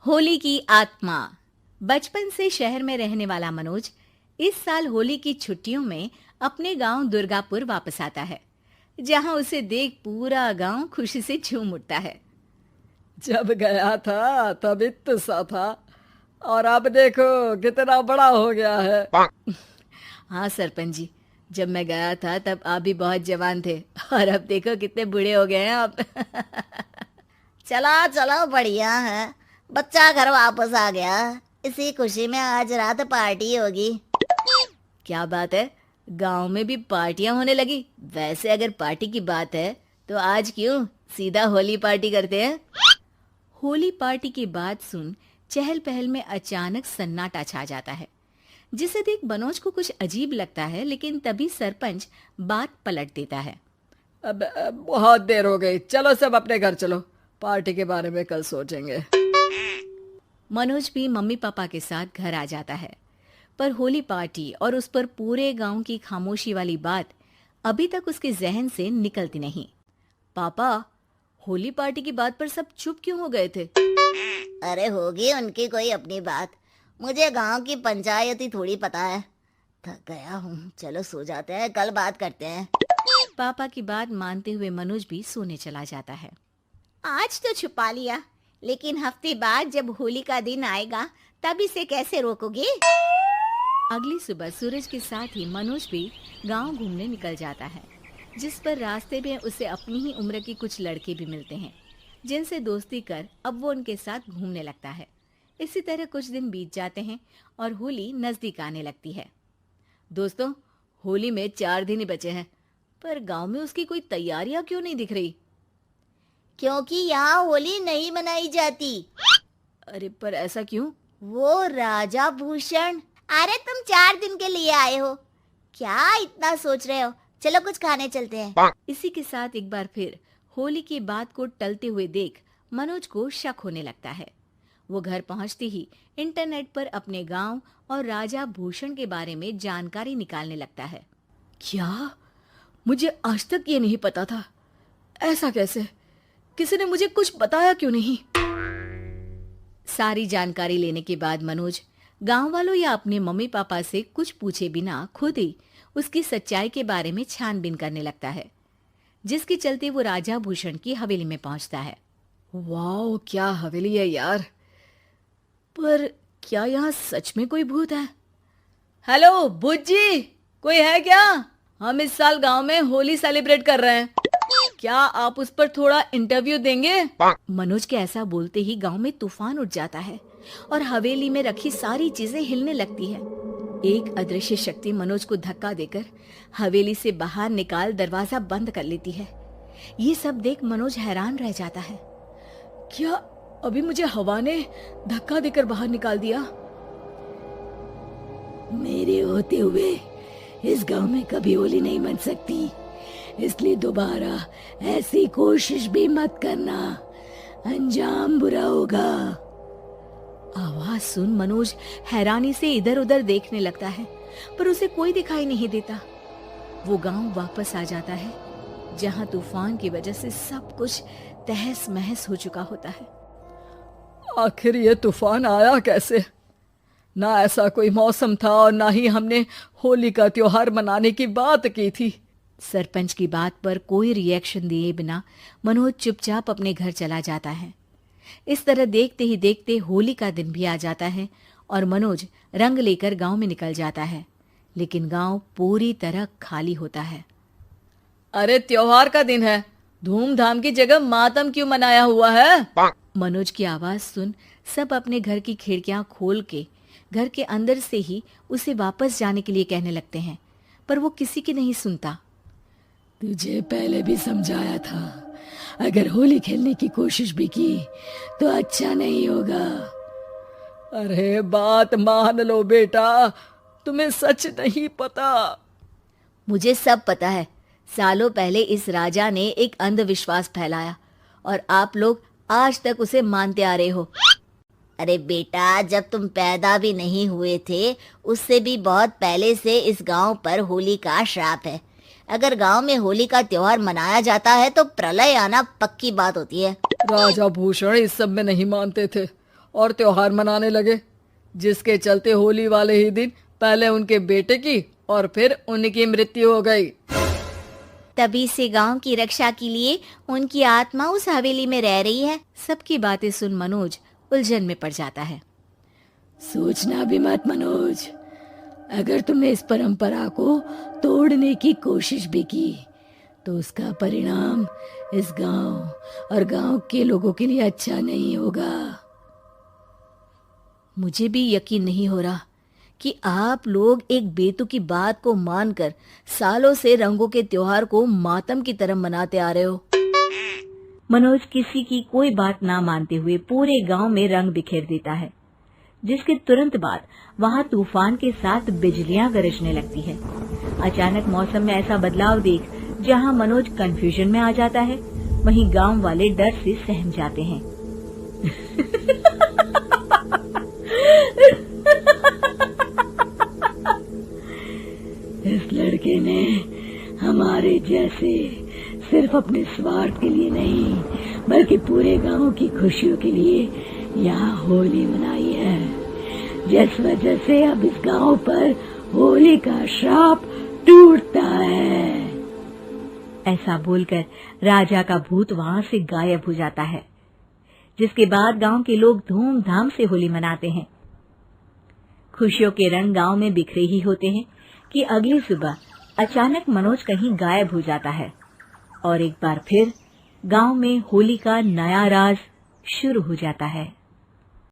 होली की आत्मा। बचपन से शहर में रहने वाला मनोज इस साल होली की छुट्टियों में अपने गांव दुर्गापुर वापस आता है, जहां उसे देख पूरा गांव खुशी से झूम उठता है। जब गया था तब इतना सा था और अब देखो कितना बड़ा हो गया है। हाँ सरपंच जी, जब मैं गया था तब आप भी बहुत जवान थे और अब देखो कितने बूढ़े हो गए हैं आप। चलो चलो, बढ़िया है। बच्चा घर वापस आ गया। इसी खुशी में आज रात पार्टी होगी। क्या बात है, गांव में भी पार्टियां होने लगी। वैसे अगर पार्टी की बात है तो आज क्यों सीधा होली पार्टी करते हैं। होली पार्टी की बात सुन चहल पहल में अचानक सन्नाटा छा जाता है, जिसे देख मनोज को कुछ अजीब लगता है, लेकिन तभी सरपंच बात पलट देता है। अब बहुत देर हो गई, चलो सब अपने घर चलो, पार्टी के बारे में कल सोचेंगे। मनोज भी मम्मी पापा के साथ घर आ जाता है, पर होली पार्टी और उस पर पूरे गांव की खामोशी वाली बात अभी तक उसके जहन से निकलती नहीं। पापा, होली पार्टी की बात पर सब चुप क्यों हो गए थे? अरे होगी उनकी कोई अपनी बात। मुझे गांव की पंचायत ही थोड़ी पता है। थक गया हूँ, चलो सो जाते हैं, कल बात करते हैं। पापा की बात मानते हुए मनोज भी सोने चला जाता है। आज तो छुपा लिया, लेकिन हफ्ते बाद जब होली का दिन आएगा तब इसे कैसे रोकोगे? अगली सुबह सूरज के साथ ही मनोज भी गांव घूमने निकल जाता है, जिस पर रास्ते में उसे अपनी ही उम्र के कुछ लड़के भी मिलते हैं, जिनसे दोस्ती कर अब वो उनके साथ घूमने लगता है। इसी तरह कुछ दिन बीत जाते हैं और होली नजदीक आने लगती है। दोस्तों, होली में 4 दिन ही बचे हैं, पर गांव में उसकी कोई तैयारियां क्यों नहीं दिख रही? क्योंकि यहाँ होली नहीं मनाई जाती। अरे पर ऐसा क्यों? वो राजा भूषण। अरे तुम 4 दिन के लिए आए हो, क्या इतना सोच रहे हो? चलो कुछ खाने चलते हैं। इसी के साथ एक बार फिर होली की बात को टलते हुए देख मनोज को शक होने लगता है। वो घर पहुंचते ही इंटरनेट पर अपने गांव और राजा भूषण के बारे में जानकारी निकालने लगता है। क्या? मुझे आज तक ये नहीं पता था। ऐसा कैसे? किसी ने मुझे कुछ बताया क्यों नहीं? सारी जानकारी लेने के बाद मनोज गांव वालों या अपने मम्मी पापा से कुछ पूछे बिना खुद ही उसकी सच्चाई के बारे में छानबीन करने लगता है, जिसके चलते वो राजा भूषण की हवेली में पहुंचता है। वाह, क्या हवेली है यार। पर क्या यहाँ सच में कोई भूत है? हेलो भूत जी, कोई है क्या? हम इस साल गांव में होली सेलिब्रेट कर रहे हैं, क्या आप उस पर थोड़ा इंटरव्यू देंगे? मनोज के ऐसा बोलते ही गांव में तूफान उठ जाता है और हवेली में रखी सारी चीजें हिलने लगती है। एक अदृश्य शक्ति मनोज को धक्का देकर हवेली से बाहर निकाल दरवाजा बंद कर लेती है। ये सब देख मनोज हैरान रह जाता है। क्या अभी मुझे हवा ने धक्का देकर बाहर निकाल दिया? मेरे होते हुए इस गांव में कभी होली नहीं मन सकती, इसलिए दोबारा ऐसी कोशिश भी मत करना, अंजाम बुरा होगा। आवाज सुन मनोज हैरानी से इधर उधर देखने लगता है, पर उसे कोई दिखाई नहीं देता। वो गांव वापस आ जाता है, जहां तूफान की वजह से सब कुछ तहस महस हो चुका होता है। आखिर ये तूफान आया कैसे? ना ऐसा कोई मौसम था और ना ही हमने होली का त्योहार मनाने की बात की थी। सरपंच की बात पर कोई रिएक्शन दिए बिना मनोज चुपचाप अपने घर चला जाता है। इस तरह देखते ही देखते होली का दिन भी आ जाता है और मनोज रंग लेकर गांव में निकल जाता है, लेकिन गांव पूरी तरह खाली होता है। अरे त्योहार का दिन है, धूमधाम की जगह मातम क्यों मनाया हुआ है? मनोज की आवाज सुन सब अपने घर की खिड़कियां खोल के घर के अंदर से ही उसे वापस जाने के लिए कहने लगते हैं, पर वो किसी की नहीं सुनता। तुझे पहले भी समझाया था, अगर होली खेलने की कोशिश भी की तो अच्छा नहीं होगा। अरे बात मान लो बेटा, तुम्हें सच नहीं पता। मुझे सब पता है। सालों पहले इस राजा ने एक अंधविश्वास फैलाया और आप लोग आज तक उसे मानते आ रहे हो। अरे बेटा, जब तुम पैदा भी नहीं हुए थे उससे भी बहुत पहले से इस गांव पर होली का श्राप है। अगर गांव में होली का त्योहार मनाया जाता है तो प्रलय आना पक्की बात होती है। राजा भूषण इस सब में नहीं मानते थे और त्योहार मनाने लगे, जिसके चलते होली वाले ही दिन पहले उनके बेटे की और फिर उनकी मृत्यु हो गई। तभी से गांव की रक्षा के लिए उनकी आत्मा उस हवेली में रह रही है। सबकी बातें सुन मनोज उलझन में पड़ जाता है। सोचना भी मत मनोज, अगर तुमने इस परंपरा को तोड़ने की कोशिश भी की तो उसका परिणाम इस गांव और गांव के लोगों के लिए अच्छा नहीं होगा। मुझे भी यकीन नहीं हो रहा कि आप लोग एक बेतुकी बात को मानकर सालों से रंगों के त्योहार को मातम की तरह मनाते आ रहे हो। मनोज किसी की कोई बात ना मानते हुए पूरे गांव में रंग बिखेर देता है, जिसके तुरंत बाद वहां तूफान के साथ बिजलियां गरजने लगती है। अचानक मौसम में ऐसा बदलाव देख जहां मनोज कंफ्यूजन में आ जाता है, वहीं गांव वाले डर से सहम जाते हैं। इस लड़के ने हमारे जैसे सिर्फ अपने स्वार्थ के लिए नहीं बल्कि पूरे गांव की खुशियों के लिए यहाँ होली मनाई है, जिस वजह से अब इस गांव पर होली का श्राप टूटता है। ऐसा बोलकर राजा का भूत वहां से गायब हो जाता है, जिसके बाद गांव के लोग धूमधाम से होली मनाते हैं। खुशियों के रंग गांव में बिखरे ही होते हैं कि अगली सुबह अचानक मनोज कहीं गायब हो जाता है और एक बार फिर गांव में होली का नया राज शुरू हो जाता है।